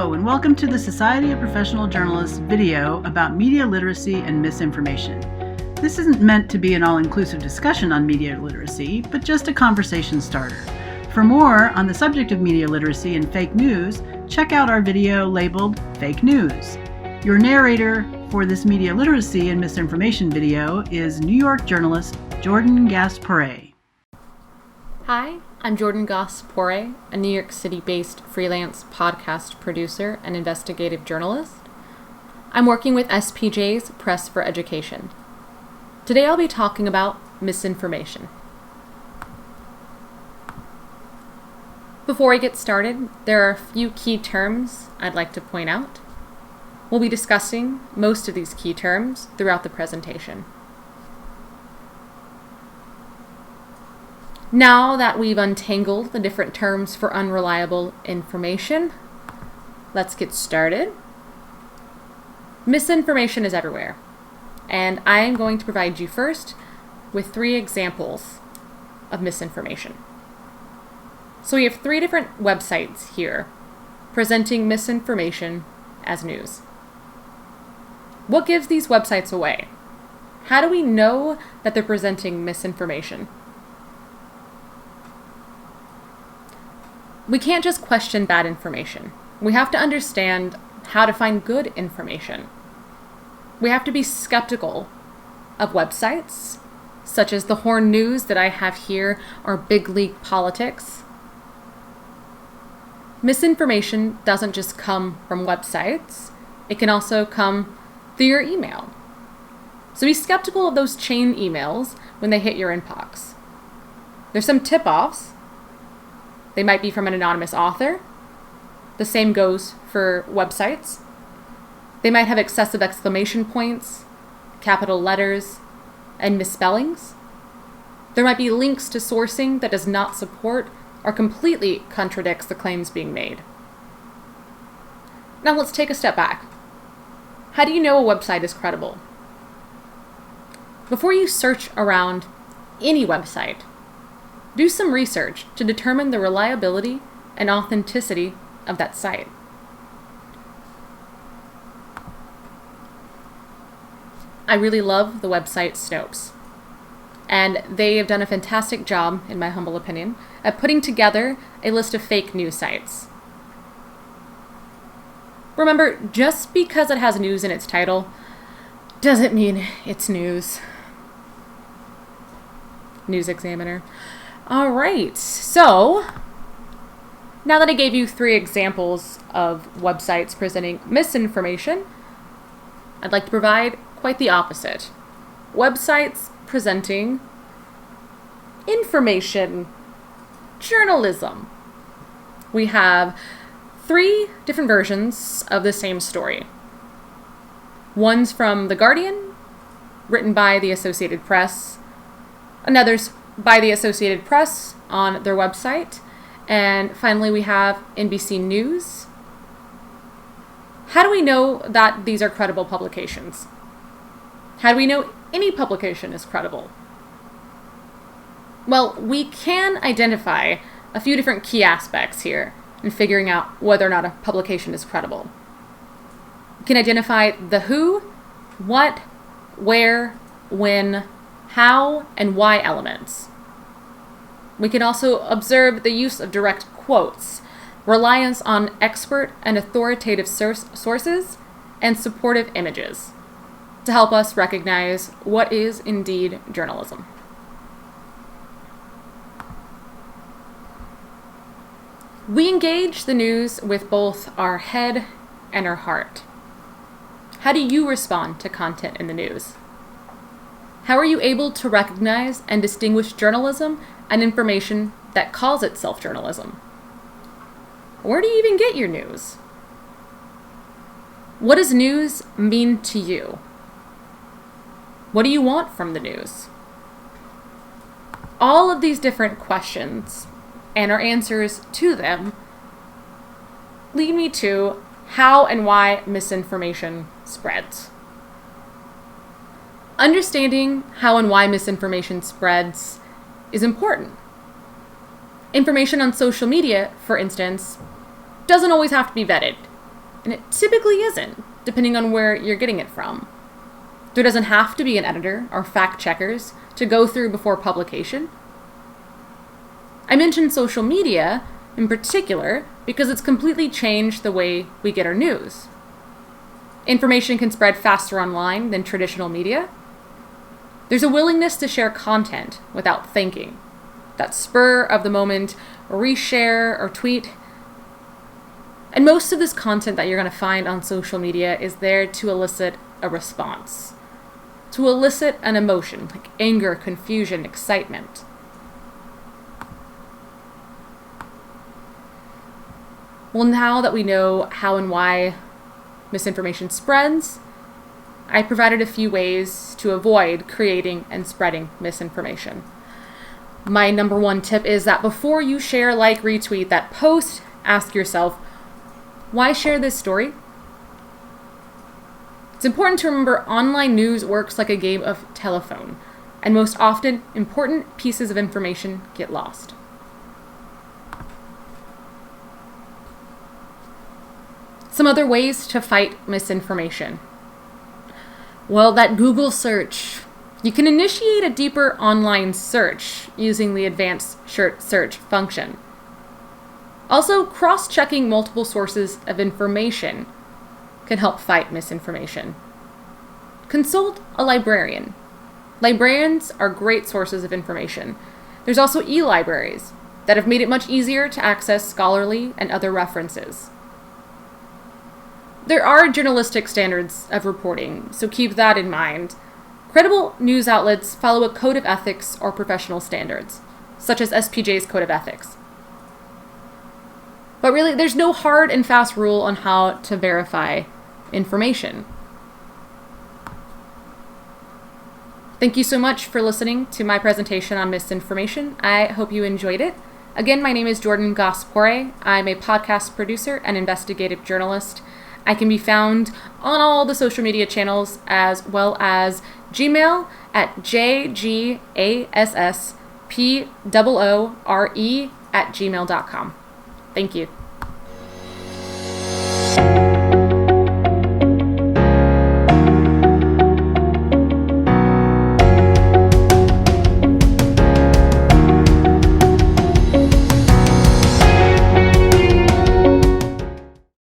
Hello, and welcome to the Society of Professional Journalists video about media literacy and misinformation. This isn't meant to be an all-inclusive discussion on media literacy, but just a conversation starter. For more on the subject of media literacy and fake news, check out our video labeled Fake News. Your narrator for this media literacy and misinformation video is New York journalist Jordan Gass-Poray. Hi, I'm Jordan Gass-Poray, a New York City-based freelance podcast producer and investigative journalist. I'm working with SPJ's Press for Education. Today I'll be talking about misinformation. Before I get started, there are a few key terms I'd like to point out. We'll be discussing most of these key terms throughout the presentation. Now that we've untangled the different terms for unreliable information, let's get started. Misinformation is everywhere, and I am going to provide you first with 3 examples of misinformation. So we have 3 different websites here presenting misinformation as news. What gives these websites away? How do we know that they're presenting misinformation? We can't just question bad information. We have to understand how to find good information. We have to be skeptical of websites, such as the Horn News that I have here, or Big League Politics. Misinformation doesn't just come from websites. It can also come through your email. So be skeptical of those chain emails when they hit your inbox. There's some tip-offs. They might be from an anonymous author. The same goes for websites. They might have excessive exclamation points, capital letters, and misspellings. There might be links to sourcing that does not support or completely contradicts the claims being made. Now let's take a step back. How do you know a website is credible? Before you search around any website, do some research to determine the reliability and authenticity of that site. I really love the website Snopes, and they have done a fantastic job, in my humble opinion, at putting together a list of fake news sites. Remember, just because it has news in its title doesn't mean it's news. News Examiner. All right, so now that I gave you 3 examples of websites presenting misinformation, I'd like to provide quite the opposite. Websites presenting information, journalism. We have 3 different versions of the same story. One's from The Guardian, written by the Associated Press. Another's by the Associated Press on their website. And finally, we have NBC News. How do we know that these are credible publications? How do we know any publication is credible? Well, we can identify a few different key aspects here in figuring out whether or not a publication is credible. We can identify the who, what, where, when, how, and why elements. We can also observe the use of direct quotes, reliance on expert and authoritative sources, and supportive images to help us recognize what is indeed journalism. We engage the news with both our head and our heart. How do you respond to content in the news? How are you able to recognize and distinguish journalism and information that calls itself journalism? Where do you even get your news? What does news mean to you? What do you want from the news? All of these different questions and our answers to them lead me to how and why misinformation spreads. Understanding how and why misinformation spreads is important. Information on social media, for instance, doesn't always have to be vetted. and it typically isn't, depending on where you're getting it from. There doesn't have to be an editor or fact checkers to go through before publication. I mentioned social media in particular because it's completely changed the way we get our news. Information can spread faster online than traditional media. There's a willingness to share content without thinking. That spur of the moment, reshare or tweet. And most of this content that you're going to find on social media is there to elicit a response, to elicit an emotion like anger, confusion, excitement. Well, now that we know how and why misinformation spreads, I provided a few ways to avoid creating and spreading misinformation. My number one tip is that before you share, like, retweet that post, ask yourself, why share this story? It's important to remember online news works like a game of telephone, and most often, important pieces of information get lost. Some other ways to fight misinformation. Well, that Google search. You can initiate a deeper online search using the advanced search function. Also, cross-checking multiple sources of information can help fight misinformation. Consult a librarian. Librarians are great sources of information. There's also e-libraries that have made it much easier to access scholarly and other references. There are journalistic standards of reporting, so keep that in mind. Credible news outlets follow a code of ethics or professional standards, such as SPJ's Code of Ethics. But really, there's no hard and fast rule on how to verify information. Thank you so much for listening to my presentation on misinformation. I hope you enjoyed it. Again, my name is Jordan Gaspore. I'm a podcast producer and investigative journalist. I can be found on all the social media channels as well as Gmail at jgasspoore@gmail.com. Thank you.